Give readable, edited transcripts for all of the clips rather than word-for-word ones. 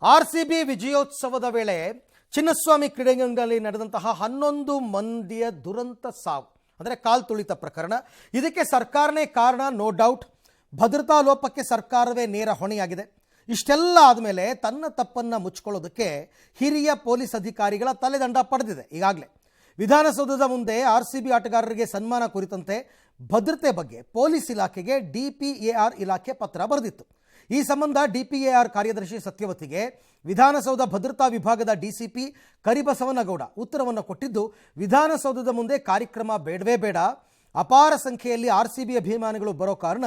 RCB ವಿಜಯೋತ್ಸವದ ವೇಳೆ ಚಿನ್ನಸ್ವಾಮಿ ಕ್ರೀಡಾಂಗಣದಲ್ಲಿ ನಡೆದಂತಹ 11 ಮಂದಿಯ ದುರಂತ ಸಾವು ಅಂದರೆ ಕಾಲ್ ತುಳಿತ ಪ್ರಕರಣ. ಇದಕ್ಕೆ ಸರ್ಕಾರನೇ ಕಾರಣ, ನೋ ಡೌಟ್. ಭದ್ರತಾ ಲೋಪಕ್ಕೆ ಸರ್ಕಾರವೇ ನೇರ ಹೊಣೆಯಾಗಿದೆ. ಇಷ್ಟೆಲ್ಲ ಆದಮೇಲೆ ತನ್ನ ತಪ್ಪನ್ನು ಮುಚ್ಚಿಕೊಳ್ಳೋದಕ್ಕೆ ಹಿರಿಯ ಪೊಲೀಸ್ ಅಧಿಕಾರಿಗಳ ತಲೆದಂಡ ಪಡೆದಿದೆ. ಈಗಾಗಲೇ ವಿಧಾನಸೌಧದ ಮುಂದೆ RCB ಆಟಗಾರರಿಗೆ ಸನ್ಮಾನ ಕುರಿತಂತೆ ಭದ್ರತೆ ಬಗ್ಗೆ ಪೊಲೀಸ್ ಇಲಾಖೆಗೆ DPAR ಇಲಾಖೆ ಪತ್ರ ಬರೆದಿತ್ತು. ಈ ಸಂಬಂಧ DPAR ಕಾರ್ಯದರ್ಶಿ ಸತ್ಯವತಿಗೆ ವಿಧಾನಸೌಧ ಭದ್ರತಾ ವಿಭಾಗದ DCP ಕರಿಬಸವನಗೌಡ ಉತ್ತರವನ್ನು ಕೊಟ್ಟಿದ್ದು, ವಿಧಾನಸೌಧದ ಮುಂದೆ ಕಾರ್ಯಕ್ರಮ ಬೇಡವೇ ಬೇಡ, ಅಪಾರ ಸಂಖ್ಯೆಯಲ್ಲಿ RCB ಅಭಿಮಾನಿಗಳು ಬರೋ ಕಾರಣ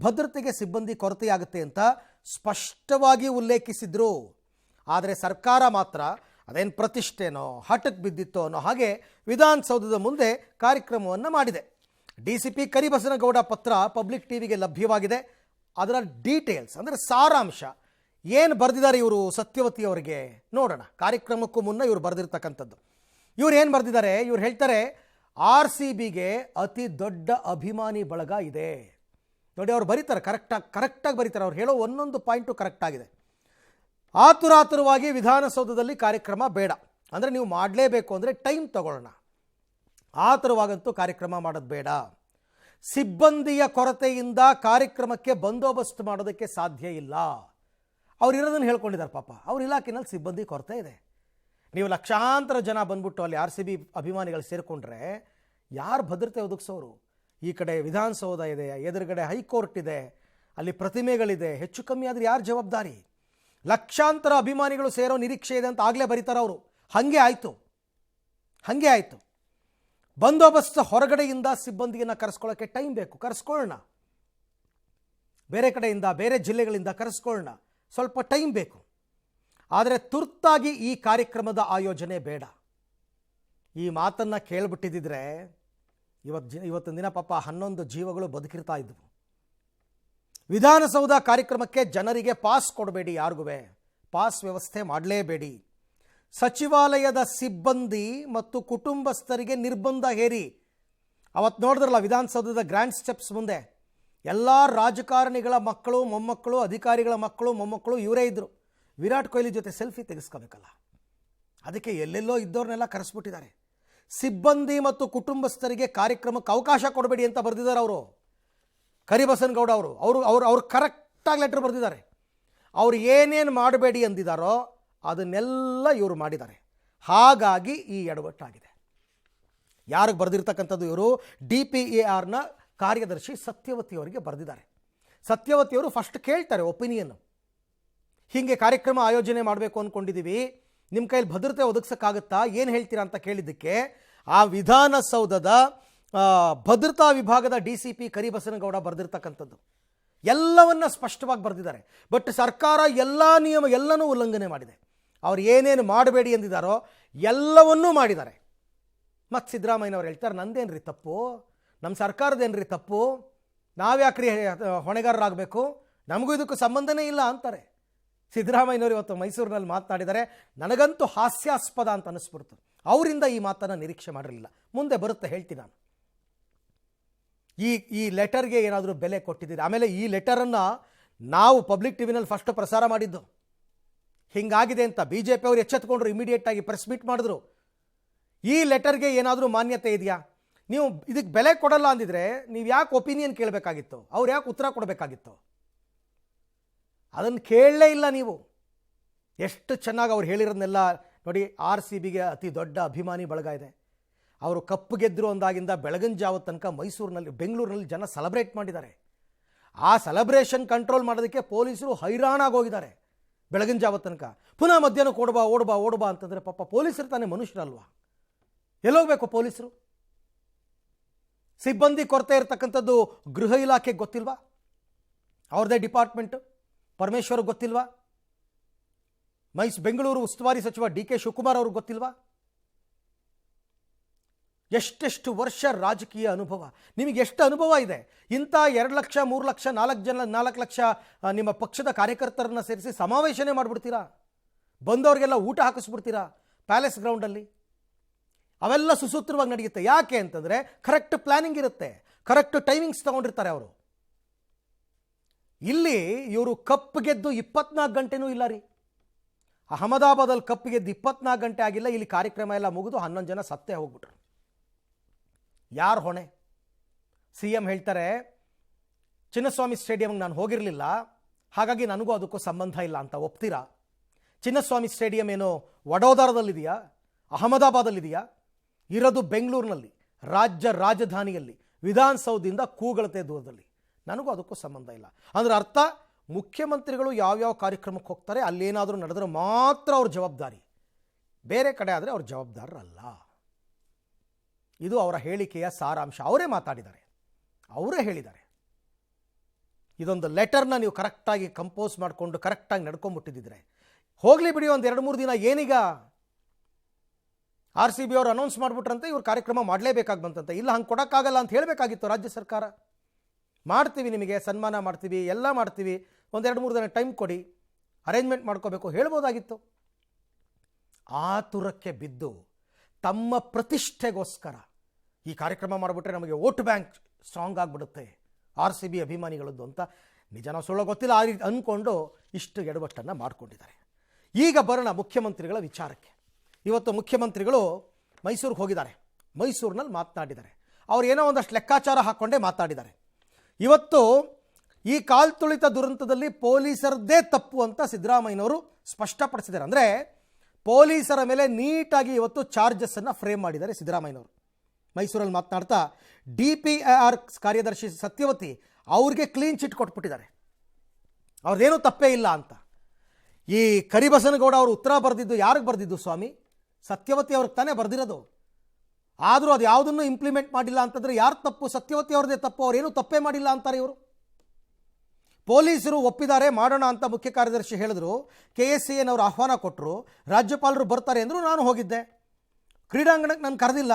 ಭದ್ರತೆಗೆ ಸಿಬ್ಬಂದಿ ಕೊರತೆಯಾಗುತ್ತೆ ಅಂತ ಸ್ಪಷ್ಟವಾಗಿ ಉಲ್ಲೇಖಿಸಿದ್ರು. ಆದರೆ ಸರ್ಕಾರ ಮಾತ್ರ ಅದೇನು ಪ್ರತಿಷ್ಠೆನೋ ಹಠಕ್ಕೆ ಬಿದ್ದಿತ್ತೋ ಅನ್ನೋ ಹಾಗೆ ವಿಧಾನಸೌಧದ ಮುಂದೆ ಕಾರ್ಯಕ್ರಮವನ್ನು ಮಾಡಿದೆ. DCP ಕರಿಬಸವನಗೌಡ ಪತ್ರ ಪಬ್ಲಿಕ್ ಟಿವಿಗೆ ಲಭ್ಯವಾಗಿದೆ. ಅದರ ಡೀಟೇಲ್ಸ್ ಅಂದರೆ ಸಾರಾಂಶ ಏನು ಬರೆದಿದ್ದಾರೆ ಇವರು ಸತ್ಯವತಿಯವರಿಗೆ ನೋಡೋಣ. ಕಾರ್ಯಕ್ರಮಕ್ಕೂ ಮುನ್ನ ಇವರು ಬರೆದಿರ್ತಕ್ಕಂಥದ್ದು. ಇವ್ರು ಏನು ಬರೆದಿದ್ದಾರೆ? ಇವ್ರು ಹೇಳ್ತಾರೆ, RCBಗೆ ಅತಿ ದೊಡ್ಡ ಅಭಿಮಾನಿ ಬಳಗ ಇದೆ. ನೋಡಿ, ಅವ್ರು ಬರೀತಾರೆ, ಕರೆಕ್ಟಾಗಿ ಬರೀತಾರೆ. ಅವ್ರು ಹೇಳೋ ಒಂದೊಂದು ಪಾಯಿಂಟು ಕರೆಕ್ಟಾಗಿದೆ. ಆತುರಾತುರವಾಗಿ ವಿಧಾನಸೌಧದಲ್ಲಿ ಕಾರ್ಯಕ್ರಮ ಬೇಡ, ಅಂದರೆ ನೀವು ಮಾಡಲೇಬೇಕು ಅಂದರೆ ಟೈಮ್ ತಗೊಳ್ಳೋಣ. ಆತುರವಾಗಂತೂ ಕಾರ್ಯಕ್ರಮ ಮಾಡೋದು ಬೇಡ. ಸಿಬ್ಬಂದಿಯ ಕೊರತೆಯಿಂದ ಕಾರ್ಯಕ್ರಮಕ್ಕೆ ಬಂದೋಬಸ್ತ್ ಮಾಡೋದಕ್ಕೆ ಸಾಧ್ಯ ಇಲ್ಲ. ಅವ್ರು ಇರೋದನ್ನು ಹೇಳ್ಕೊಂಡಿದ್ದಾರೆ. ಪಾಪ ಅವ್ರ ಇಲಾಖೆಯಲ್ಲಿ ಸಿಬ್ಬಂದಿ ಕೊರತೆ ಇದೆ. ನೀವು ಲಕ್ಷಾಂತರ ಜನ ಬಂದ್ಬಿಟ್ಟು ಅಲ್ಲಿ RCB ಅಭಿಮಾನಿಗಳು ಸೇರಿಕೊಂಡ್ರೆ ಯಾರು ಭದ್ರತೆ ಒದಗಿಸೋರು? ಈ ಕಡೆ ವಿಧಾನಸೌಧ ಇದೆ, ಎದುರುಗಡೆ ಹೈಕೋರ್ಟ್ ಇದೆ, ಅಲ್ಲಿ ಪ್ರತಿಮೆಗಳಿದೆ. ಹೆಚ್ಚು ಕಮ್ಮಿ ಆದರೆ ಯಾರು ಜವಾಬ್ದಾರಿ? ಲಕ್ಷಾಂತರ ಅಭಿಮಾನಿಗಳು ಸೇರೋ ನಿರೀಕ್ಷೆ ಇದೆ ಅಂತ ಆಗಲೇ ಬರೀತಾರೆ ಅವರು. ಹಾಗೆ ಆಯಿತು. ಬಂದೋಬಸ್ತ್ ಹೊರಗಡೆಯಿಂದ ಸಿಬ್ಬಂದಿಯನ್ನು ಕರೆಸ್ಕೊಳ್ಳೋಕ್ಕೆ ಟೈಮ್ ಬೇಕು, ಕರೆಸ್ಕೊಳ್ಳೋಣ. ಬೇರೆ ಕಡೆಯಿಂದ, ಬೇರೆ ಜಿಲ್ಲೆಗಳಿಂದ ಕರೆಸ್ಕೊಳ್ಳೋಣ, ಸ್ವಲ್ಪ ಟೈಮ್ ಬೇಕು. ಆದರೆ ತುರ್ತಾಗಿ ಈ ಕಾರ್ಯಕ್ರಮದ ಆಯೋಜನೆ ಬೇಡ. ಈ ಮಾತನ್ನು ಕೇಳಿಬಿಟ್ಟಿದ್ದರೆ ಇವತ್ತಿನ ದಿನ ಪಾಪ 11 ಜೀವಗಳು ಬದುಕಿರ್ತಾ ಇದ್ವು. ವಿಧಾನಸೌಧ ಕಾರ್ಯಕ್ರಮಕ್ಕೆ ಜನರಿಗೆ ಪಾಸ್ ಕೊಡಬೇಡಿ, ಯಾರಿಗೂ ಪಾಸ್ ವ್ಯವಸ್ಥೆ ಮಾಡಲೇಬೇಡಿ. ಸಚಿವಾಲಯದ ಸಿಬ್ಬಂದಿ ಮತ್ತು ಕುಟುಂಬಸ್ಥರಿಗೆ ನಿರ್ಬಂಧ ಹೇರಿ. ಅವತ್ತು ನೋಡಿದ್ರಲ್ಲ ವಿಧಾನಸೌಧದ ಗ್ರ್ಯಾಂಡ್ ಸ್ಟೆಪ್ಸ್ ಮುಂದೆ ಎಲ್ಲ ರಾಜಕಾರಣಿಗಳ ಮಕ್ಕಳು, ಮೊಮ್ಮಕ್ಕಳು, ಅಧಿಕಾರಿಗಳ ಮಕ್ಕಳು, ಮೊಮ್ಮಕ್ಕಳು ಇವರೇ ಇದ್ದರು. ವಿರಾಟ್ ಕೊಹ್ಲಿ ಜೊತೆ ಸೆಲ್ಫಿ ತೆಗೆಸ್ಕೋಬೇಕಲ್ಲ, ಅದಕ್ಕೆ ಎಲ್ಲೆಲ್ಲೋ ಇದ್ದವ್ರನ್ನೆಲ್ಲ ಕರೆಸ್ಬಿಟ್ಟಿದ್ದಾರೆ. ಸಿಬ್ಬಂದಿ ಮತ್ತು ಕುಟುಂಬಸ್ಥರಿಗೆ ಕಾರ್ಯಕ್ರಮಕ್ಕೆ ಅವಕಾಶ ಕೊಡಬೇಡಿ ಅಂತ ಬರೆದಿದ್ದಾರೆ ಅವರು. ಕರಿಬಸವನಗೌಡ ಅವರು ಕರೆಕ್ಟಾಗಿ ಲೆಟರ್ ಬರೆದಿದ್ದಾರೆ. ಅವರು ಏನೇನು ಮಾಡಬೇಡಿ ಅಂದಿದ್ದಾರೋ ಅದನ್ನೆಲ್ಲ ಇವರು ಮಾಡಿದ್ದಾರೆ. ಹಾಗಾಗಿ ಈ ಎಡವಟ್ಟಾಗಿದೆ. ಯಾರಿಗೆ ಬರೆದಿರ್ತಕ್ಕಂಥದ್ದು? ಇವರು DPARನ ಕಾರ್ಯದರ್ಶಿ ಸತ್ಯವತಿಯವರಿಗೆ ಬರೆದಿದ್ದಾರೆ. ಸತ್ಯವತಿಯವರು ಫಸ್ಟ್ ಕೇಳ್ತಾರೆ ಒಪಿನಿಯನ್ನು. ಹೀಗೆ ಕಾರ್ಯಕ್ರಮ ಆಯೋಜನೆ ಮಾಡಬೇಕು ಅಂದ್ಕೊಂಡಿದ್ದೀವಿ, ನಿಮ್ಮ ಕೈಯಲ್ಲಿ ಭದ್ರತೆ ಒದಗಿಸೋಕ್ಕಾಗುತ್ತಾ, ಏನು ಹೇಳ್ತೀರಾ ಅಂತ ಕೇಳಿದ್ದಕ್ಕೆ ಆ ವಿಧಾನಸೌಧದ ಭದ್ರತಾ ವಿಭಾಗದ DCP ಕರಿಬಸವನಗೌಡ ಬರೆದಿರ್ತಕ್ಕಂಥದ್ದು ಎಲ್ಲವನ್ನ ಸ್ಪಷ್ಟವಾಗಿ ಬರೆದಿದ್ದಾರೆ. ಬಟ್ ಸರ್ಕಾರ ಎಲ್ಲ ನಿಯಮ ಎಲ್ಲನೂ ಉಲ್ಲಂಘನೆ ಮಾಡಿದೆ. ಅವ್ರು ಏನೇನು ಮಾಡಬೇಡಿ ಎಂದಿದ್ದಾರೋ ಎಲ್ಲವನ್ನೂ ಮಾಡಿದ್ದಾರೆ. ಮತ್ತು ಸಿದ್ದರಾಮಯ್ಯನವ್ರು ಹೇಳ್ತಾರೆ, ನಂದೇನ್ರಿ ತಪ್ಪು, ನಮ್ಮ ಸರ್ಕಾರದೇನ್ರಿ ತಪ್ಪು, ನಾವ್ಯಾಕ್ರಿ ಹೊಣೆಗಾರರಾಗಬೇಕು, ನಮಗೂ ಇದಕ್ಕೂ ಸಂಬಂಧನೇ ಇಲ್ಲ ಅಂತಾರೆ. ಸಿದ್ದರಾಮಯ್ಯನವರು ಇವತ್ತು ಮೈಸೂರಿನಲ್ಲಿ ಮಾತನಾಡಿದ್ದಾರೆ. ನನಗಂತೂ ಹಾಸ್ಯಾಸ್ಪದ ಅಂತ ಅನ್ನಿಸ್ಬಿಡ್ತು. ಅವರಿಂದ ಈ ಮಾತನ್ನು ನಿರೀಕ್ಷೆ ಮಾಡಿರಲಿಲ್ಲ. ಮುಂದೆ ಬರುತ್ತೆ, ಹೇಳ್ತೀನಿ ನಾನು. ಈ ಲೆಟರ್ಗೆ ಏನಾದರೂ ಬೆಲೆ ಕೊಟ್ಟಿದ್ದೀರಿ? ಆಮೇಲೆ ಈ ಲೆಟರನ್ನು ನಾವು ಪಬ್ಲಿಕ್ ಟಿವಿನಲ್ಲಿ ಫಸ್ಟ್ ಪ್ರಸಾರ ಮಾಡಿದ್ದು. ಹಿಂಗಾಗಿದೆ ಅಂತ BJP ಅವರು ಎಚ್ಚೆತ್ಕೊಂಡ್ರು, ಇಮಿಡಿಯೇಟಾಗಿ ಪ್ರೆಸ್ ಮೀಟ್ ಮಾಡಿದ್ರು. ಈ ಲೆಟರ್ಗೆ ಏನಾದರೂ ಮಾನ್ಯತೆ ಇದೆಯಾ? ನೀವು ಇದಕ್ಕೆ ಬೆಲೆ ಕೊಡಲ್ಲ ಅಂದಿದ್ರೆ ನೀವು ಯಾಕೆ ಒಪಿನಿಯನ್ ಕೇಳಬೇಕಾಗಿತ್ತು? ಅವ್ರು ಯಾಕೆ ಉತ್ತರ ಕೊಡಬೇಕಾಗಿತ್ತು? ಅದನ್ನು ಕೇಳಲೇ ಇಲ್ಲ ನೀವು. ಎಷ್ಟು ಚೆನ್ನಾಗಿ ಅವ್ರು ಹೇಳಿರೋದನ್ನೆಲ್ಲ ನೋಡಿ. RCBಗೆ ಅತಿ ದೊಡ್ಡ ಅಭಿಮಾನಿ ಬಳಗ ಇದೆ. ಅವರು ಕಪ್ಪು ಗೆದ್ದರು ಅಂದಾಗಿಂದ ಬೆಳಗಿನ ಜಾವ ತನಕ ಬೆಂಗಳೂರಿನಲ್ಲಿ ಜನ ಸೆಲೆಬ್ರೇಟ್ ಮಾಡಿದ್ದಾರೆ. ಆ ಸೆಲೆಬ್ರೇಷನ್ ಕಂಟ್ರೋಲ್ ಮಾಡೋದಕ್ಕೆ ಪೊಲೀಸರು ಹೈರಾಣಾಗೋಗಿದ್ದಾರೆ. ಬೆಳಗಿನ ಜಾವ ತನಕ ಪುನಃ ಮಧ್ಯಾಹ್ನ ಓಡಬಾ ಅಂತಂದರೆ ಪಾಪ ಪೊಲೀಸರು ತಾನೇ ಮನುಷ್ಯರಲ್ವಾ? ಎಲ್ಲೋಗಬೇಕು ಪೊಲೀಸರು? ಸಿಬ್ಬಂದಿ ಕೊರತೆ ಇರತಕ್ಕಂಥದ್ದು ಗೃಹ ಇಲಾಖೆಗೆ ಗೊತ್ತಿಲ್ವಾ? ಅವ್ರದ್ದೇ ಡಿಪಾರ್ಟ್ಮೆಂಟು. ಪರಮೇಶ್ವರ್ ಗೊತ್ತಿಲ್ವಾ? ಬೆಂಗಳೂರು ಉಸ್ತುವಾರಿ ಸಚಿವ DK ಶಿವಕುಮಾರ್ ಅವ್ರಿಗೆ ಗೊತ್ತಿಲ್ವಾ? ಎಷ್ಟೆಷ್ಟು ವರ್ಷ ರಾಜಕೀಯ ಅನುಭವ, ನಿಮಗೆ ಎಷ್ಟು ಅನುಭವ ಇದೆ? ಇಂಥ 2 ಲಕ್ಷ 3 ಲಕ್ಷ 4 ಲಕ್ಷ ನಿಮ್ಮ ಪಕ್ಷದ ಕಾರ್ಯಕರ್ತರನ್ನು ಸೇರಿಸಿ ಸಮಾವೇಶನೇ ಮಾಡಿಬಿಡ್ತೀರಾ? ಬಂದವರಿಗೆಲ್ಲ ಊಟ ಹಾಕಿಸ್ಬಿಡ್ತೀರಾ ಪ್ಯಾಲೇಸ್ ಗ್ರೌಂಡಲ್ಲಿ? ಅವೆಲ್ಲ ಸುಸೂತ್ರವಾಗಿ ನಡೆಯುತ್ತೆ. ಯಾಕೆ ಅಂತಂದರೆ ಕರೆಕ್ಟ್ ಪ್ಲಾನಿಂಗ್ ಇರುತ್ತೆ, ಕರೆಕ್ಟ್ ಟೈಮಿಂಗ್ಸ್ ತೊಗೊಂಡಿರ್ತಾರೆ ಅವರು. ಇಲ್ಲಿ ಇವರು ಕಪ್ ಗೆದ್ದು 24 ಗಂಟೆನೂ ಇಲ್ಲ ರೀ. ಅಹಮದಾಬಾದಲ್ಲಿ ಕಪ್ ಗೆದ್ದು 24 ಗಂಟೆ ಆಗಿಲ್ಲ, ಇಲ್ಲಿ ಕಾರ್ಯಕ್ರಮ ಎಲ್ಲ ಮುಗಿದು 11 ಜನ ಸತ್ತೇ ಹೋಗ್ಬಿಟ್ರು. ಯಾರು ಹೊಣೆ? CM ಹೇಳ್ತಾರೆ ಚಿನ್ನಸ್ವಾಮಿ ಸ್ಟೇಡಿಯಂಗೆ ನಾನು ಹೋಗಿರಲಿಲ್ಲ, ಹಾಗಾಗಿ ನನಗೂ ಅದಕ್ಕೂ ಸಂಬಂಧ ಇಲ್ಲ ಅಂತ. ಒಪ್ತೀರಾ? ಚಿನ್ನಸ್ವಾಮಿ ಸ್ಟೇಡಿಯಂ ಏನೋ ವಡೋದರದಲ್ಲಿದೆಯಾ, ಅಹಮದಾಬಾದಲ್ಲಿದೆಯಾ? ಇರೋದು ಬೆಂಗಳೂರಿನಲ್ಲಿ, ರಾಜ್ಯ ರಾಜಧಾನಿಯಲ್ಲಿ, ವಿಧಾನಸೌಧದಿಂದ ಕೂಗಳತೆ ದೂರದಲ್ಲಿ. ನನಗೂ ಅದಕ್ಕೂ ಸಂಬಂಧ ಇಲ್ಲ ಅಂದರೆ ಅರ್ಥ, ಮುಖ್ಯಮಂತ್ರಿಗಳು ಯಾವ್ಯಾವ ಕಾರ್ಯಕ್ರಮಕ್ಕೆ ಹೋಗ್ತಾರೆ ಅಲ್ಲೇನಾದರೂ ನಡೆದ್ರೆ ಮಾತ್ರ ಅವ್ರ ಜವಾಬ್ದಾರಿ, ಬೇರೆ ಕಡೆ ಆದರೆ ಅವ್ರ ಜವಾಬ್ದಾರರಲ್ಲ. ಇದು ಅವರ ಹೇಳಿಕೆಯ ಸಾರಾಂಶ. ಅವರೇ ಮಾತಾಡಿದ್ದಾರೆ, ಅವರೇ ಹೇಳಿದ್ದಾರೆ. ಇದೊಂದು ಲೆಟರ್ನ ನೀವು ಕರೆಕ್ಟಾಗಿ ಕಂಪೋಸ್ ಮಾಡಿಕೊಂಡು ಕರೆಕ್ಟಾಗಿ ನಡ್ಕೊಂಡ್ಬಿಟ್ಟಿದ್ದಿದ್ರೆ ಹೋಗಲಿ ಬಿಡಿ, ಒಂದು 2-3 ದಿನ ಏನೀಗ RCB ಅವರು ಅನೌನ್ಸ್ ಮಾಡಿಬಿಟ್ರಂತೆ ಇವ್ರು ಕಾರ್ಯಕ್ರಮ ಮಾಡಲೇಬೇಕಾಗಿ ಬಂತಂತೆ. ಇಲ್ಲ, ಹಂಗೆ ಕೊಡೋಕ್ಕಾಗಲ್ಲ ಅಂತ ಹೇಳಬೇಕಾಗಿತ್ತು ರಾಜ್ಯ ಸರ್ಕಾರ. ಮಾಡ್ತೀವಿ, ನಿಮಗೆ ಸನ್ಮಾನ ಮಾಡ್ತೀವಿ, ಎಲ್ಲ ಮಾಡ್ತೀವಿ, ಒಂದು 2-3 ದಿನ ಟೈಮ್ ಕೊಡಿ, ಅರೇಂಜ್ಮೆಂಟ್ ಮಾಡ್ಕೋಬೇಕು ಹೇಳ್ಬೋದಾಗಿತ್ತು. ಆತುರಕ್ಕೆ ಬಿದ್ದು ತಮ್ಮ ಪ್ರತಿಷ್ಠೆಗೋಸ್ಕರ ಈ ಕಾರ್ಯಕ್ರಮ ಮಾಡಿಬಿಟ್ರೆ ನಮಗೆ ವೋಟ್ ಬ್ಯಾಂಕ್ ಸ್ಟ್ರಾಂಗ್ ಆಗಿಬಿಡುತ್ತೆ RCB ಅಭಿಮಾನಿಗಳದ್ದು ಅಂತ ನಿಜನೋ ಸುಳ್ಳು ಗೊತ್ತಿಲ್ಲ, ಆ ರೀತಿ ಅಂದ್ಕೊಂಡು ಇಷ್ಟು ಎಡವಟ್ಟನ್ನು ಮಾಡಿಕೊಂಡಿದ್ದಾರೆ. ಈಗ ಬರೋಣ ಮುಖ್ಯಮಂತ್ರಿಗಳ ವಿಚಾರಕ್ಕೆ. ಇವತ್ತು ಮುಖ್ಯಮಂತ್ರಿಗಳು ಮೈಸೂರಿಗೆ ಹೋಗಿದ್ದಾರೆ, ಮೈಸೂರಿನಲ್ಲಿ ಮಾತನಾಡಿದ್ದಾರೆ. ಅವ್ರು ಏನೋ ಒಂದಷ್ಟು ಲೆಕ್ಕಾಚಾರ ಹಾಕ್ಕೊಂಡೇ ಮಾತಾಡಿದ್ದಾರೆ. ಇವತ್ತು ಈ ಕಾಲ್ತುಳಿತ ದುರಂತದಲ್ಲಿ ಪೊಲೀಸರದ್ದೇ ತಪ್ಪು ಅಂತ ಸಿದ್ದರಾಮಯ್ಯನವರು ಸ್ಪಷ್ಟಪಡಿಸಿದ್ದಾರೆ. ಅಂದರೆ ಪೊಲೀಸರ ಮೇಲೆ ನೀಟಾಗಿ ಇವತ್ತು ಚಾರ್ಜಸ್ಸನ್ನು ಫ್ರೇಮ್ ಮಾಡಿದ್ದಾರೆ ಸಿದ್ದರಾಮಯ್ಯನವರು. ಮೈಸೂರಲ್ಲಿ ಮಾತನಾಡ್ತಾ DPIR ಕಾರ್ಯದರ್ಶಿ ಸತ್ಯವತಿ ಅವ್ರಿಗೆ ಕ್ಲೀನ್ ಚಿಟ್ ಕೊಟ್ಬಿಟ್ಟಿದ್ದಾರೆ, ಅವ್ರದ್ದೇನೂ ತಪ್ಪೇ ಇಲ್ಲ ಅಂತ. ಈ ಕರಿಬಸನಗೌಡ ಅವರು ಉತ್ತರ ಬರೆದಿದ್ದು ಯಾರಿಗೆ ಬರೆದಿದ್ದು ಸ್ವಾಮಿ? ಸತ್ಯವತಿ ಅವ್ರಿಗೆ ತಾನೇ ಬರೆದಿರೋದು. ಆದರೂ ಅದು ಯಾವುದನ್ನು ಇಂಪ್ಲಿಮೆಂಟ್ ಮಾಡಿಲ್ಲ ಅಂತಂದರೆ ಯಾರು ತಪ್ಪು? ಸತ್ಯವತಿ ಅವ್ರದ್ದೇ ತಪ್ಪು, ಅವರೇನೂ ತಪ್ಪೇ ಮಾಡಿಲ್ಲ ಅಂತಾರೆ ಇವರು. ಪೊಲೀಸರು ಒಪ್ಪಿದ್ದಾರೆ ಮಾಡೋಣ ಅಂತ ಮುಖ್ಯ ಕಾರ್ಯದರ್ಶಿ ಹೇಳಿದ್ರು. KSCN ಅವರು ಆಹ್ವಾನ ಕೊಟ್ಟರು, ರಾಜ್ಯಪಾಲರು ಬರ್ತಾರೆ ಅಂದರು, ನಾನು ಹೋಗಿದ್ದೆ. ಕ್ರೀಡಾಂಗಣಕ್ಕೆ ನಾನು ಕರೆದಿಲ್ಲ,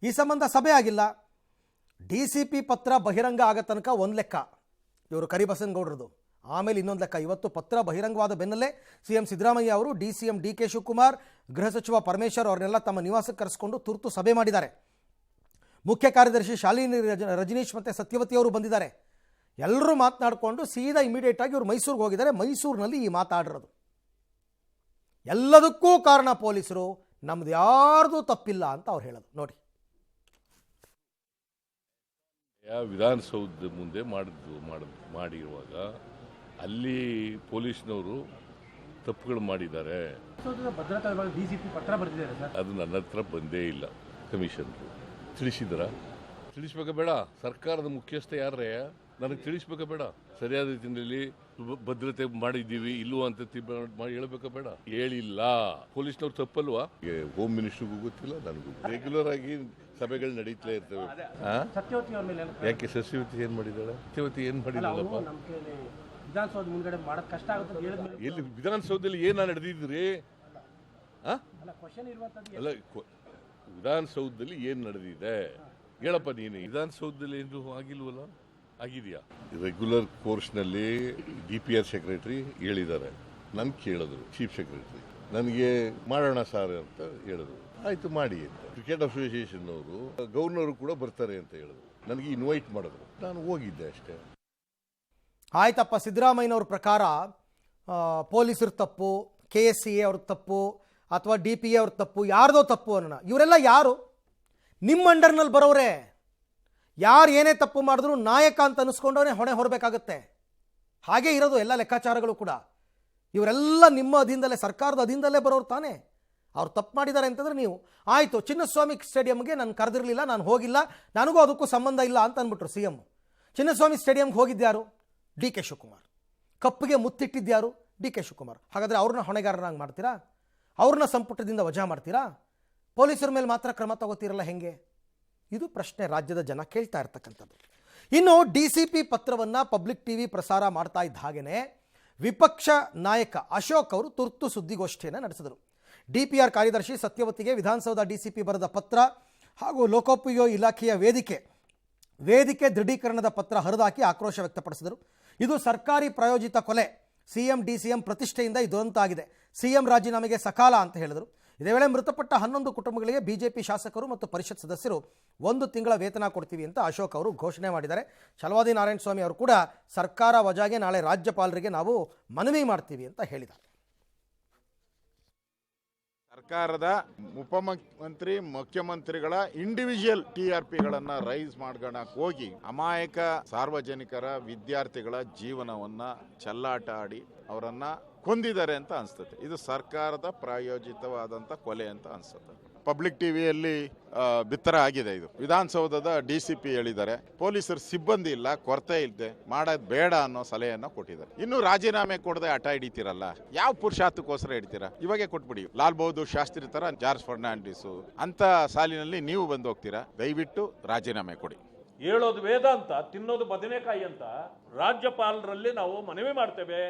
ಈ ಸಂಬಂಧ ಸಭೆ ಆಗಿಲ್ಲ. DCP ಪತ್ರ ಬಹಿರಂಗ ಆಗೋ ತನಕ ಒಂದು ಲೆಕ್ಕ ಇವರು ಕರಿಬಸನಗೌಡರದು, ಆಮೇಲೆ ಇನ್ನೊಂದು ಲೆಕ್ಕ. ಇವತ್ತು ಪತ್ರ ಬಹಿರಂಗವಾದ ಬೆನ್ನಲ್ಲೇ CM ಸಿದ್ದರಾಮಯ್ಯ ಅವರು DCM DK ಶಿವಕುಮಾರ್, ಗೃಹ ಸಚಿವ ಪರಮೇಶ್ವರ್ ಅವ್ರನ್ನೆಲ್ಲ ತಮ್ಮ ನಿವಾಸಕ್ಕೆ ಕರೆಸಿಕೊಂಡು ತುರ್ತು ಸಭೆ ಮಾಡಿದ್ದಾರೆ. ಮುಖ್ಯ ಕಾರ್ಯದರ್ಶಿ ಶಾಲಿನಿ ರಜನೀಶ್ ಮತ್ತು ಸತ್ಯವತಿ ಅವರು ಬಂದಿದ್ದಾರೆ. ಎಲ್ಲರೂ ಮಾತನಾಡಿಕೊಂಡು ಸೀದಾ ಇಮಿಡಿಯೇಟಾಗಿ ಇವರು ಮೈಸೂರಿಗೆ ಹೋಗಿದ್ದಾರೆ. ಮೈಸೂರಿನಲ್ಲಿ ಈ ಮಾತಾಡಿರೋದು. ಎಲ್ಲದಕ್ಕೂ ಕಾರಣ ಪೊಲೀಸರು, ನಮ್ದು ಯಾರ್ದು ತಪ್ಪಿಲ್ಲ ಅಂತ ಅವ್ರು ಹೇಳೋದು ನೋಡಿ. ವಿಧಾನಸೌಧದ ಮುಂದೆ ಮಾಡಿರುವಾಗ ಅಲ್ಲಿ ಪೊಲೀಸ್ನವರು ತಪ್ಪುಗಳು ಮಾಡಿದ್ದಾರೆ. DCP ಪತ್ರ ಬರೆದಿದ್ದಾರೆ ಸರ್, ಅದು ನನ್ನ ಹತ್ರ ಬಂದೇ ಇಲ್ಲ. ಕಮಿಷನ್ ತಿಳಿಸ್ಬೇಕ ಬೇಡ? ಸರ್ಕಾರದ ಮುಖ್ಯಸ್ಥ ಯಾರೇ ನನಗೆ ತಿಳಿಸ್ಬೇಕ ಬೇಡ? ಸರಿಯಾದ ರೀತಿಯಲ್ಲಿ ಭದ್ರತೆ ಮಾಡಿದ್ದೀವಿ ಇಲ್ವಾ ಅಂತ ಹೇಳ್ಬೇಕ ಬೇಡ? ಹೇಳಿಲ್ಲ. ಪೊಲೀಸ್ನವ್ರು ತಪ್ಪಲ್ವಾ? ಹೋಮ್ ಮಿನಿಸ್ಟರ್ಗೂ ಗೊತ್ತಿಲ್ಲ, ನನಗೂ. ರೆಗ್ಯುಲರ್ ಆಗಿ ಸಭೆಗಳು ನಡೀತಲೇ ಇರ್ತವೆ. ಸತ್ಯವತಿ ಅವ್ರ ಮೇಲೆ ಯಾಕೆ ಸತ್ಯವತಿ ಏನ್ ಮಾಡಿದಾಳೆ? ಸತ್ಯವತಿ ಏನ್ ಮಾಡಿದಾಳಪ್ಪ? ವಿಧಾನಸೌಧ ಮುಂದ್ಗಡೆ ಮಾಡೋದು ಕಷ್ಟ ಆಗುತ್ತೆ ಹೇಳಿದ್ಮೇಲೆ ಎಲ್ಲಿ ವಿಧಾನಸೌಧದಲ್ಲಿ ಏನ ನಡೆದಿದ್ರಿ? ಅಲ್ಲ, ವಿಧಾನಸೌಧದಲ್ಲಿ ಏನ್ ನಡೆದಿದೆ ಹೇಳಪ್ಪ ನೀನು. ವಿಧಾನಸೌಧದಲ್ಲಿ ಏನು ಆಗಿಲ್ವಲ್ಲ? ಆಗಿದೆಯಾ? ರೆಗ್ಯುಲರ್ ಕೋರ್ಸ್ನಲ್ಲಿ DPR ಸೆಕ್ರೆಟರಿ ಹೇಳಿದ್ದಾರೆ, ನನ್ ಕೇಳಿದ್ರು ಚೀಫ್ ಸೆಕ್ರೆಟರಿ, ನನಗೆ ಮಾಡೋಣ ಸಾರ್ ಅಂತ ಹೇಳಿದ್ರು. ಆಯ್ತು ಮಾಡಿ ಅಂತ. ಕ್ರಿಕೆಟ್ ಅಸೋಸಿಯೇಷನ್ ಅವರು ಗವರ್ನರ್ ಕೂಡ ಬರ್ತಾರೆ ಅಂತ ಹೇಳಿದ್ರು, ನನಗೆ ಇನ್ವೈಟ್ ಮಾಡಿದ್ರು, ನಾನು ಹೋಗಿದ್ದೆ ಅಷ್ಟೇ. ಆಯ್ತಪ್ಪ, ಸಿದ್ದರಾಮಯ್ಯನವ್ರ ಪ್ರಕಾರ ಪೊಲೀಸರ ತಪ್ಪು, KSCA ಅವ್ರ ತಪ್ಪು, ಅಥವಾ DPA ಅವ್ರ ತಪ್ಪು, ಯಾರ್ದೋ ತಪ್ಪು ಅನ್ನೋಣ. ಇವರೆಲ್ಲ ಯಾರು? ನಿಮ್ಮ ಅಂಡರ್ನಲ್ಲಿ ಬರೋರೆ. ಯಾರು ಏನೇ ತಪ್ಪು ಮಾಡಿದ್ರು ನಾಯಕ ಅಂತ ಅನಿಸ್ಕೊಂಡವನೇ ಹೊಣೆ ಹೊರಬೇಕಾಗತ್ತೆ. ಹಾಗೇ ಇರೋದು ಎಲ್ಲ ಲೆಕ್ಕಾಚಾರಗಳು ಕೂಡ. ಇವರೆಲ್ಲ ನಿಮ್ಮ ಅಧೀನದಲ್ಲೇ, ಸರ್ಕಾರದ ಅಧೀನದಲ್ಲೇ ಬರೋರು ತಾನೇ. ಅವ್ರು ತಪ್ಪು ಮಾಡಿದ್ದಾರೆ ಅಂತಂದರೆ ನೀವು ಆಯಿತು, ಚಿನ್ನಸ್ವಾಮಿ ಸ್ಟೇಡಿಯಂಗೆ ನಾನು ಕರೆದಿರಲಿಲ್ಲ, ನಾನು ಹೋಗಿಲ್ಲ, ನನಗೂ ಅದಕ್ಕೂ ಸಂಬಂಧ ಇಲ್ಲ ಅಂತ ಅಂದ್ಬಿಟ್ರು CM. Chinnaswamy ಸ್ಟೇಡಿಯಂಗೆ ಹೋಗಿದ್ದ್ಯಾರು? DK Shivakumar. ಕಪ್ಪಿಗೆ ಮುತ್ತಿಟ್ಟಿದ್ಯಾರು? DK Shivakumar. ಹಾಗಾದರೆ ಅವ್ರನ್ನ ಹೊಣೆಗಾರರಾಗಿ ಮಾಡ್ತೀರಾ? ಅವ್ರನ್ನ ಸಂಪುಟದಿಂದ ವಜಾ ಮಾಡ್ತೀರಾ? ಪೊಲೀಸರ ಮೇಲೆ ಮಾತ್ರ ಕ್ರಮ ತಗೋತೀರಲ್ಲ ಹೆಂಗೆ? ಇದು ಪ್ರಶ್ನೆ ರಾಜ್ಯದ ಜನ ಕೇಳ್ತಾ ಇರ್ತಕ್ಕಂಥದ್ದು. ಇನ್ನು DCP ಪತ್ರವನ್ನು ಪಬ್ಲಿಕ್ TV ಪ್ರಸಾರ ಮಾಡ್ತಾ ಇದ್ದ ಹಾಗೆಯೇ ವಿಪಕ್ಷ ನಾಯಕ ಅಶೋಕ್ ಅವರು ತುರ್ತು ಸುದ್ದಿಗೋಷ್ಠಿಯನ್ನು ನಡೆಸಿದರು. DPR ಕಾರ್ಯದರ್ಶಿ ಸತ್ಯವತಿಗೆ ವಿಧಾನಸೌಧ DCP ಬರೆದ ಪತ್ರ ಹಾಗೂ ಲೋಕೋಪಯೋಗಿ ಇಲಾಖೆಯ ವೇದಿಕೆ ದೃಢೀಕರಣದ ಪತ್ರ ಹರಿದಾಕಿ ಆಕ್ರೋಶ ವ್ಯಕ್ತಪಡಿಸಿದರು. ಇದು ಸರ್ಕಾರಿ ಪ್ರಾಯೋಜಿತ ಕೊಲೆ, CM DCM ಪ್ರತಿಷ್ಠೆಯಿಂದ ಇದು ದುರಂತ ಆಗಿದೆ, CM ರಾಜೀನಾಮೆಗೆ ಸಕಾಲ ಅಂತ ಹೇಳಿದರು. ಇದೇ ವೇಳೆ ಮೃತಪಟ್ಟ 11 ಕುಟುಂಬಗಳಿಗೆ BJP ಶಾಸಕರು ಮತ್ತು ಪರಿಷತ್ ಸದಸ್ಯರು 1 ತಿಂಗಳ ವೇತನ ಕೊಡ್ತೀವಿ ಅಂತ ಅಶೋಕ್ ಅವರು ಘೋಷಣೆ ಮಾಡಿದ್ದಾರೆ. ಛಲವಾದಿ ನಾರಾಯಣ ಸ್ವಾಮಿ ಅವರು ಕೂಡ ಸರ್ಕಾರ ವಜಾಗೆ ನಾಳೆ ರಾಜ್ಯಪಾಲರಿಗೆ ನಾವು ಮನವಿ ಮಾಡ್ತೀವಿ ಅಂತ ಹೇಳಿದ್ದಾರೆ. ಸರ್ಕಾರದ ಉಪಮುಖ್ಯಮಂತ್ರಿ ಮುಖ್ಯಮಂತ್ರಿಗಳ ಇಂಡಿವಿಜುವಲ್ TRPಗಳನ್ನ ರೈಸ್ ಮಾಡ್ಕೊಳಕ್ ಹೋಗಿ ಅಮಾಯಕ ಸಾರ್ವಜನಿಕರ ವಿದ್ಯಾರ್ಥಿಗಳ ಜೀವನವನ್ನ ಚೆಲ್ಲಾಟ ಆಡಿ ಅವರನ್ನ ಕೊಂದಿದ್ದಾರೆ ಅಂತ ಅನ್ಸುತ್ತೆ. ಇದು ಸರ್ಕಾರದ ಪ್ರಾಯೋಜಿತವಾದಂತ ಕೊಲೆ ಅಂತ ಅನ್ಸುತ್ತೆ. ಪಬ್ಲಿಕ್ ಟಿವಿಯಲ್ಲಿ ಬಿತ್ತರ ಆಗಿದೆ. ಇದು ವಿಧಾನಸೌಧದ DCP ಹೇಳಿದ್ದಾರೆ, ಪೊಲೀಸರು ಸಿಬ್ಬಂದಿ ಇಲ್ಲ, ಕೊರತೆ ಇಲ್ಲದೆ ಮಾಡೋದು ಬೇಡ ಅನ್ನೋ ಸಲಹೆಯನ್ನ ಕೊಟ್ಟಿದ್ದಾರೆ. ಇನ್ನು ರಾಜೀನಾಮೆ ಕೊಡದೆ ಹಠ ಹಿಡಿತೀರಲ್ಲ, ಯಾವ ಪುರುಷಾರ್ಥಕ್ಕೋಸ್ಕರ ಹಿಡಿತೀರಾ? ಇವಾಗೆ ಕೊಟ್ಬಿಡಿ. ಲಾಲ್ ಬಹದ್ದೂರ್ ಶಾಸ್ತ್ರಿ ತರ ಜಾರ್ಜ್ ಫರ್ನಾಂಡಿಸ್ ಅಂತ ಸಾಲಿನಲ್ಲಿ ನೀವು ಬಂದು ಹೋಗ್ತೀರಾ? ದಯವಿಟ್ಟು ರಾಜೀನಾಮೆ ಕೊಡಿ. ಹೇಳೋದು ವೇದಾಂತ, ತಿನ್ನೋದು ಬದನೆಕಾಯಿ ಅಂತ ರಾಜ್ಯಪಾಲರಲ್ಲಿ ನಾವು ಮನವಿ ಮಾಡ್ತೇವೆ.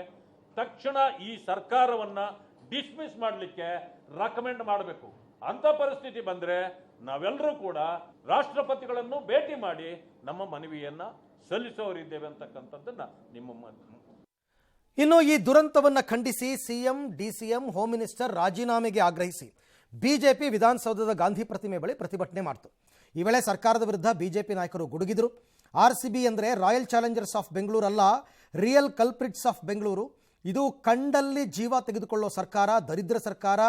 ತಕ್ಷಣ ಈ ಸರ್ಕಾರವನ್ನ ಡಿಸ್ಮಿಸ್ ಮಾಡಲಿಕ್ಕೆ ರೆಕಮೆಂಡ್ ಮಾಡಬೇಕು. ಅಂತ ಪರಿಸ್ಥಿತಿ ಬಂದ್ರೆ ನಾವೆಲ್ಲರೂ ಕೂಡ ರಾಷ್ಟ್ರಪತಿಗಳನ್ನು ಭೇಟಿ ಮಾಡಿ ನಮ್ಮ ಮನವಿಯನ್ನ ಸಲ್ಲಿಸೋರಿದ್ದೇವೆ ಅಂತಕ್ಕಂಥದ್ದನ್ನ ನಿಮ್ಮ ಇನ್ನು ಈ ದುರಂತವನ್ನು ಖಂಡಿಸಿ ಸಿಎಂ, DCM, ಹೋಮ್ ಮಿನಿಸ್ಟರ್ ರಾಜೀನಾಮೆಗೆ ಆಗ್ರಹಿಸಿ ಬಿಜೆಪಿ ವಿಧಾನಸೌಧದ ಗಾಂಧಿ ಪ್ರತಿಮೆ ಬಳಿ ಪ್ರತಿಭಟನೆ ಮಾಡಿತು. ಈ ವೇಳೆ ಸರ್ಕಾರದ ವಿರುದ್ಧ ಬಿಜೆಪಿ ನಾಯಕರು ಗುಡುಗಿದ್ರು. RCB ಅಂದರೆ ರಾಯಲ್ ಚಾಲೆಂಜರ್ಸ್ ಆಫ್ ಬೆಂಗಳೂರು ಅಲ್ಲ, ರಿಯಲ್ ಕಲ್ಪ್ರಿಟ್ಸ್ ಆಫ್ ಬೆಂಗಳೂರು. ಇದು ಕಂಡಲ್ಲಿ ಜೀವ ತೆಗೆದುಕೊಳ್ಳೋ ಸರ್ಕಾರ, ದರಿದ್ರ ಸರ್ಕಾರ,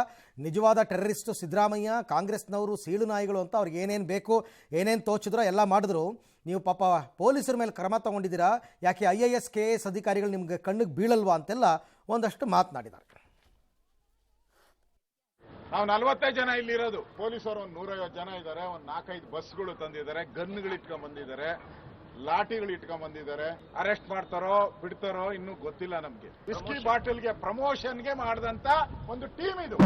ನಿಜವಾದ ಟೆರರಿಸ್ಟು ಸಿದ್ದರಾಮಯ್ಯ, ಕಾಂಗ್ರೆಸ್ನವರು ಸೀಳು ನಾಯಿಗಳು ಅಂತ ಅವ್ರಿಗೆ ಏನೇನು ಬೇಕು, ಏನೇನು ತೋಚಿದ್ರೋ ಎಲ್ಲ ಮಾಡಿದ್ರು. ನೀವು ಪಾಪ ಪೊಲೀಸರ ಮೇಲೆ ಕ್ರಮ ತಗೊಂಡಿದ್ದೀರಾ, ಯಾಕೆ IAS KAS ಅಧಿಕಾರಿಗಳು ನಿಮಗೆ ಕಣ್ಣಿಗೆ ಬೀಳಲ್ವಾ ಅಂತೆಲ್ಲ ಒಂದಷ್ಟು ಮಾತನಾಡಿದ್ದಾರೆ. ನಾವು 45 ಜನ ಇಲ್ಲಿರೋದು, ಪೊಲೀಸರು ಒಂದು 150 ಜನ ಇದ್ದಾರೆ, ಒಂದು 4-5 ಬಸ್ಗಳು ತಂದಿದ್ದಾರೆ, ಗನ್ಗಳು ಇಟ್ಕೊಂಡ್ ಬಂದಿದ್ದಾರೆ, ಲಾಠಿಗಳು ಇಟ್ಕೊಂಡ್ ಬಂದಿದ್ದಾರೆ. ಅರೆಸ್ಟ್ ಮಾಡ್ತಾರೋ ಬಿಡ್ತಾರೋ ಇನ್ನೂ ಗೊತ್ತಿಲ್ಲ ನಮ್ಗೆ. ವಿಸ್ಕಿ ಬಾಟಲ್ಗೆ ಪ್ರಮೋಷನ್ಗೆ ಮಾಡಿದಂತ ಒಂದು ಟೀಮ್ ಇದು.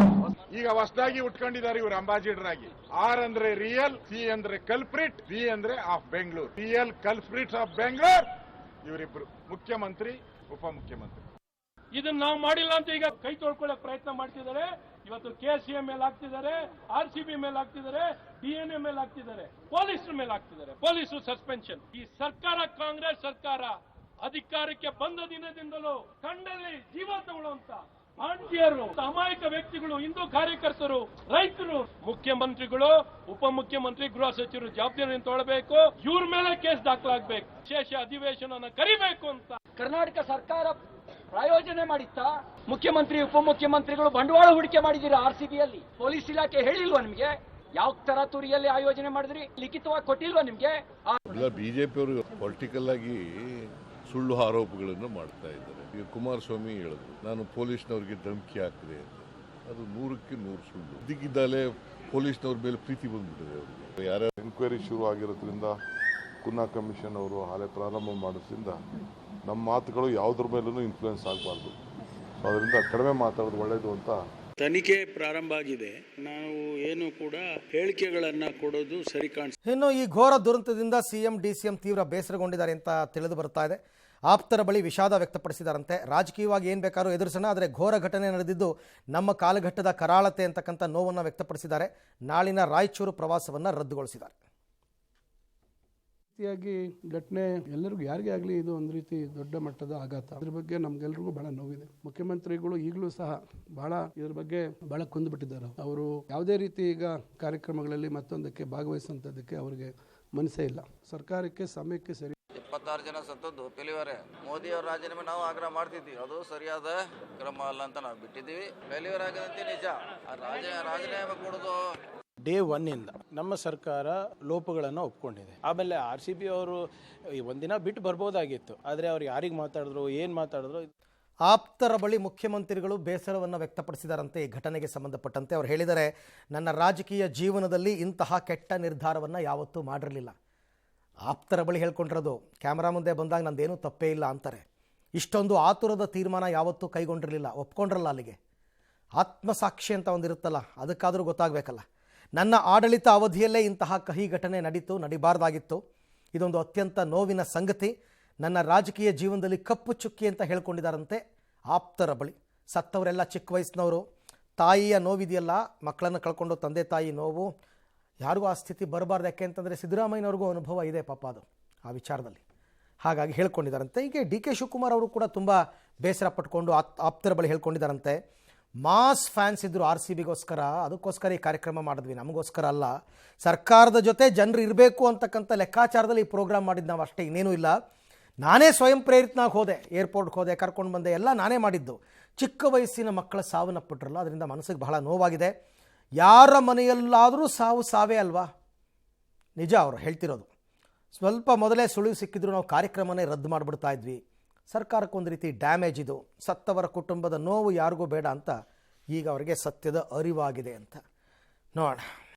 ಈಗ ಹೊಸದಾಗಿ ಉಟ್ಕೊಂಡಿದ್ದಾರೆ ಇವರು ಅಂಬಾಸಿಡರ್ ಆಗಿ. R ಅಂದ್ರೆ ರಿಯಲ್, C ಅಂದ್ರೆ ಕಲ್ಪ್ರಿಟ್, B ಅಂದ್ರೆ of Bengaluru. Real culprits of Bengaluru ಇವರಿಬ್ರು, ಮುಖ್ಯಮಂತ್ರಿ ಉಪಮುಖ್ಯಮಂತ್ರಿ. ಇದನ್ನ ನಾವು ಮಾಡಿಲ್ಲ ಅಂತ ಈಗ ಕೈ ತೊಳ್ಕೊಳ್ಳೋಕೆ ಪ್ರಯತ್ನ ಮಾಡ್ತಿದ್ದಾರೆ. ಇವತ್ತು KCM ಮೇಲೆ ಹಾಕ್ತಿದ್ದಾರೆ, RCB ಮೇಲೆ ಹಾಕ್ತಿದ್ದಾರೆ, DNA ಮೇಲೆ ಹಾಕ್ತಿದ್ದಾರೆ, ಪೊಲೀಸರ ಮೇಲೆ ಹಾಕ್ತಿದ್ದಾರೆ. ಪೊಲೀಸರು ಸಸ್ಪೆನ್ಷನ್. ಈ ಸರ್ಕಾರ, ಕಾಂಗ್ರೆಸ್ ಸರ್ಕಾರ ಅಧಿಕಾರಕ್ಕೆ ಬಂದ ದಿನದಿಂದಲೂ ಕಂಡಲ್ಲಿ ಜೀವ ತಗೊಳ್ಳುವಂತ ಭಾಂಡಿಯರು, ಅಮಾಯಕ ವ್ಯಕ್ತಿಗಳು, ಹಿಂದೂ ಕಾರ್ಯಕರ್ತರು, ರೈತರು, ಮುಖ್ಯಮಂತ್ರಿಗಳು, ಉಪಮುಖ್ಯಮಂತ್ರಿ, ಗೃಹ ಸಚಿವರು ಜವಾಬ್ದಾರಿಯನ್ನು ತೊಗೊಳ್ಬೇಕು. ಇವ್ರ ಮೇಲೆ ಕೇಸ್ ದಾಖಲಾಗಬೇಕು, ವಿಶೇಷ ಅಧಿವೇಶನ ಕರಿಬೇಕು ಅಂತ ಕರ್ನಾಟಕ ಸರ್ಕಾರ ಪ್ರಾಯೋಜನೆ ಮಾಡಿತ್ತಾ? ಮುಖ್ಯಮಂತ್ರಿ ಉಪಮುಖ್ಯಮಂತ್ರಿಗಳು ಬಂಡವಾಳ ಹೂಡಿಕೆ ಮಾಡಿದ್ದೀರಾ RCBಯಲ್ಲಿ? ಪೊಲೀಸ್ ಇಲಾಖೆ ಹೇಳಿಲ್ವಾ ನಿಮ್ಗೆ? ಯಾವ ತರಾತುರಿಯಲ್ಲಿ ಆಯೋಜನೆ ಮಾಡಿದ್ರಿ? ಲಿಖಿತವಾಗಿ ಕೊಟ್ಟಿಲ್ವಾ ನಿಮ್ಗೆ? ಬಿಜೆಪಿ ಅವರು ಪೊಲಿಟಿಕಲ್ ಆಗಿ ಸುಳ್ಳು ಆರೋಪಗಳನ್ನು ಮಾಡ್ತಾ ಇದ್ದಾರೆ. ಈಗ ಕುಮಾರಸ್ವಾಮಿ ಹೇಳಿದ್ರು, ನಾನು ಪೊಲೀಸ್ನವ್ರಿಗೆ ಧಮಕಿ ಹಾಕಿದೆ ಅಂತ. ಅದು 100ಕ್ಕೆ 100 ಸುಳ್ಳು. ಇದಕ್ಕಿದ್ದಾಲೆ ಪೊಲೀಸ್ನವ್ರ ಮೇಲೆ ಪ್ರೀತಿ ಬಂದ್ಬಿಟ್ಟಿದೆ ಅವ್ರಿಗೆ. ಯಾರ್ಯಾರು ಎನ್ಕ್ವೈರಿ ಶುರು ಆಗಿರೋದ್ರಿಂದ, ಕುನ್ನಾ ಕಮಿಷನ್ ಅವರು ಹಾಲೆ ಪ್ರಾರಂಭ ಮಾಡೋದ್ರಿಂದ ನಮ್ಮ ಮಾತುಗಳು ಯಾವುದ್ರ ಮೇಲೂ ಇನ್ಫ್ಲೂಯೆನ್ಸ್ ಆಗಬಾರ್ದು. ಸೊ ಅದರಿಂದ ಕಡಿಮೆ ಮಾತಾಡೋದು ಒಳ್ಳೆಯದು ಅಂತ. ತನಿಖೆ ಪ್ರಾರಂಭ ಆಗಿದೆ. ನಾವು ಏನು ಕೂಡ ಹೇಳಿಕೆಗಳನ್ನು ಕೊಡೋದು ಸರಿ ಕಾಣಿಸ್ತದೆ. ಇನ್ನು ಈ ಘೋರ ದುರಂತದಿಂದ CM, DCM ತೀವ್ರ ಬೇಸರಗೊಂಡಿದ್ದಾರೆ ಅಂತ ತಿಳಿದು ಬರ್ತಾ ಇದೆ. ಆಪ್ತರ ಬಳಿ ವಿಷಾದ ವ್ಯಕ್ತಪಡಿಸಿದಾರಂತೆ. ರಾಜಕೀಯವಾಗಿ ಏನು ಬೇಕಾದ್ರೂ ಎದುರಿಸೋಣ, ಆದರೆ ಘೋರ ಘಟನೆ ನಡೆದಿದ್ದು ನಮ್ಮ ಕಾಲಘಟ್ಟದ ಕರಾಳತೆ ಅಂತಕ್ಕಂಥ ನೋವನ್ನು ವ್ಯಕ್ತಪಡಿಸಿದ್ದಾರೆ. ನಾಳಿನ ರಾಯಚೂರು ಪ್ರವಾಸವನ್ನು ರದ್ದುಗೊಳಿಸಿದ್ದಾರೆ. ರೀತಿಯಾಗಿ ಘಟನೆ ಎಲ್ಲರಿಗೂ ಯಾರಿಗೇ ಆಗಲಿ ಇದು ಒಂದು ರೀತಿ ದೊಡ್ಡ ಮಟ್ಟದ ಆಘಾತ. ಅದ್ರ ಬಗ್ಗೆ ನಮ್ಗೆಲ್ರಿಗೂ ಬಹಳ ನೋವಿದೆ. ಮುಖ್ಯಮಂತ್ರಿಗಳು ಈಗಲೂ ಸಹ ಬಹಳ ಇದ್ರ ಬಗ್ಗೆ ಬಹಳ ಕುಂದ್ಬಿಟ್ಟಿದ್ದಾರೆ. ಅವರು ಯಾವುದೇ ರೀತಿ ಈಗ ಕಾರ್ಯಕ್ರಮಗಳಲ್ಲಿ ಮತ್ತೊಂದಕ್ಕೆ ಭಾಗವಹಿಸುವಂಥದ್ದಕ್ಕೆ ಅವರಿಗೆ ಮನಸ್ಸೇ ಇಲ್ಲ. ಸರ್ಕಾರಕ್ಕೆ ಸಮಯಕ್ಕೆ ಸರಿ 26 ಜನ ಸತ್ತದ್ದು ಫೇಲ್ಯೂರೇ. ಮೋದಿ ಅವರ ರಾಜೀನಾಮೆ ನಾವು ಆಗ್ರಹ ಮಾಡ್ತಿದ್ವಿ, ಅದು ಸರಿಯಾದ ಕ್ರಮ ಅಲ್ಲ ಅಂತ ನಾವು ಬಿಟ್ಟಿದ್ದೀವಿ. ಫೇಲ್ಯೂರ್ ಆಗಿದಂತೆ ನಿಜ. ರಾಜೀನಾಮೆ ಕೊಡೋದು ಡೇ 1 ಇಂದ ನಮ್ಮ ಸರ್ಕಾರ ಲೋಪಗಳನ್ನು ಒಪ್ಕೊಂಡಿದೆ. ಆಮೇಲೆ RCB ಅವರು ಒಂದಿನ ಬಿಟ್ಟು ಬರ್ಬೋದಾಗಿತ್ತು, ಆದರೆ ಅವ್ರು ಯಾರಿಗೆ ಮಾತಾಡಿದ್ರು, ಏನು ಮಾತಾಡಿದ್ರು. ಆಪ್ತರ ಬಳಿ ಮುಖ್ಯಮಂತ್ರಿಗಳು ಬೇಸರವನ್ನು ವ್ಯಕ್ತಪಡಿಸಿದಾರಂತೆ. ಈ ಘಟನೆಗೆ ಸಂಬಂಧಪಟ್ಟಂತೆ ಅವರು ಹೇಳಿದರೆ, ನನ್ನ ರಾಜಕೀಯ ಜೀವನದಲ್ಲಿ ಇಂತಹ ಕೆಟ್ಟ ನಿರ್ಧಾರವನ್ನು ಯಾವತ್ತೂ ಮಾಡಿರಲಿಲ್ಲ. ಆಪ್ತರ ಬಳಿ ಹೇಳ್ಕೊಂಡಿರೋದು, ಕ್ಯಾಮ್ರಾ ಮುಂದೆ ಬಂದಾಗ ನಂದೇನೂ ತಪ್ಪೇ ಇಲ್ಲ ಅಂತಾರೆ. ಇಷ್ಟೊಂದು ಆತುರದ ತೀರ್ಮಾನ ಯಾವತ್ತೂ ಕೈಗೊಂಡಿರಲಿಲ್ಲ, ಒಪ್ಕೊಂಡ್ರಲ್ಲ. ಅಲ್ಲಿಗೆ ಆತ್ಮಸಾಕ್ಷಿ ಅಂತ ಒಂದಿರುತ್ತಲ್ಲ, ಅದಕ್ಕಾದರೂ ಗೊತ್ತಾಗಬೇಕಲ್ಲ. ನನ್ನ ಆಡಳಿತ ಅವಧಿಯಲ್ಲೇ ಇಂತಹ ಕಹಿ ಘಟನೆ ನಡಿಬಾರ್ದಾಗಿತ್ತು. ಇದೊಂದು ಅತ್ಯಂತ ನೋವಿನ ಸಂಗತಿ. ನನ್ನ ರಾಜಕೀಯ ಜೀವನದಲ್ಲಿ ಕಪ್ಪು ಚುಕ್ಕಿ ಅಂತ ಹೇಳ್ಕೊಂಡಿದ್ದಾರಂತೆ ಆಪ್ತರ ಬಳಿ. ಸತ್ತವರೆಲ್ಲ ಚಿಕ್ಕ ವಯಸ್ಸಿನವರು. ತಾಯಿಯ ನೋವಿದೆಯಲ್ಲ, ಮಕ್ಕಳನ್ನು ಕಳ್ಕೊಂಡು ತಂದೆ ತಾಯಿ ನೋವು, ಯಾರಿಗೂ ಆ ಸ್ಥಿತಿ ಬರಬಾರ್ದು. ಯಾಕೆ ಅಂತಂದರೆ ಸಿದ್ದರಾಮಯ್ಯನವ್ರಿಗೂ ಅನುಭವ ಇದೆ ಪಾಪ ಅದು ಆ ವಿಚಾರದಲ್ಲಿ. ಹಾಗಾಗಿ ಹೇಳ್ಕೊಂಡಿದ್ದಾರಂತೆ. ಹೀಗೆ DK ಶಿವಕುಮಾರ್ ಅವರು ಕೂಡ ತುಂಬ ಬೇಸರ ಪಟ್ಕೊಂಡು ಆಪ್ತರ ಬಳಿ ಹೇಳ್ಕೊಂಡಿದ್ದಾರಂತೆ. ಮಾಸ್ ಫ್ಯಾನ್ಸ್ ಇದ್ದರು RCBಗೋಸ್ಕರ, ಅದಕ್ಕೋಸ್ಕರ ಈ ಕಾರ್ಯಕ್ರಮ ಮಾಡಿದ್ವಿ, ನಮಗೋಸ್ಕರ ಅಲ್ಲ. ಸರ್ಕಾರದ ಜೊತೆ ಜನರು ಇರಬೇಕು ಅಂತಕ್ಕಂಥ ಲೆಕ್ಕಾಚಾರದಲ್ಲಿ ಈ ಪ್ರೋಗ್ರಾಮ್ ಮಾಡಿದ್ದು ನಾವು, ಅಷ್ಟೇ, ಇನ್ನೇನೂ ಇಲ್ಲ. ನಾನೇ ಸ್ವಯಂ ಪ್ರೇರಿತನಾಗಿ ಹೋದೆ, ಏರ್ಪೋರ್ಟ್ಗೆ ಹೋದೆ, ಕರ್ಕೊಂಡು ಬಂದೆ, ಎಲ್ಲ ನಾನೇ ಮಾಡಿದ್ದು. ಚಿಕ್ಕ ವಯಸ್ಸಿನ ಮಕ್ಕಳ ಸಾವನ್ನಪ್ಪಿಟ್ರಲ್ಲ, ಅದರಿಂದ ಮನಸ್ಸಿಗೆ ಬಹಳ ನೋವಾಗಿದೆ. ಯಾರ ಮನೆಯಲ್ಲಾದರೂ ಸಾವು ಸಾವೇ ಅಲ್ವಾ? ನಿಜ ಅವರು ಹೇಳ್ತಿರೋದು. ಸ್ವಲ್ಪ ಮೊದಲೇ ಸುಳಿವು ಸಿಕ್ಕಿದ್ರು ನಾವು ಕಾರ್ಯಕ್ರಮನೇ ರದ್ದು ಮಾಡಿಬಿಡ್ತಾ ಇದ್ವಿ. ಸರ್ಕಾರಕ್ಕೊಂದು ರೀತಿ ಡ್ಯಾಮೇಜ್ ಇದು. ಸತ್ತವರ ಕುಟುಂಬದ ನೋವು ಯಾರಿಗೂ ಬೇಡ ಅಂತ ಈಗ ಅವರಿಗೆ ಸತ್ಯದ ಅರಿವಾಗಿದೆ ಅಂತ. ನೋಡೋಣ.